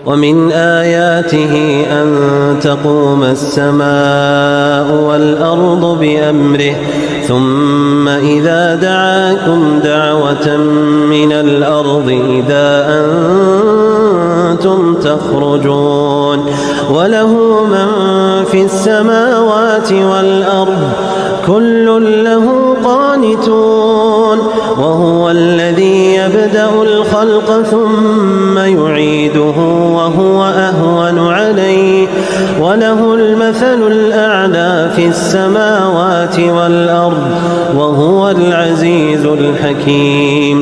ومن آياته أن تقوم السماء والأرض بأمره ثم إذا دعاكم دعوة من الأرض إذا أنتم تخرجون وله من في السماوات والأرض كل له قانتون وهو الذي يبدأ الخلق ثم يعيده وهو أهون عليه وله المثل الأعلى في السماوات والأرض وهو العزيز الحكيم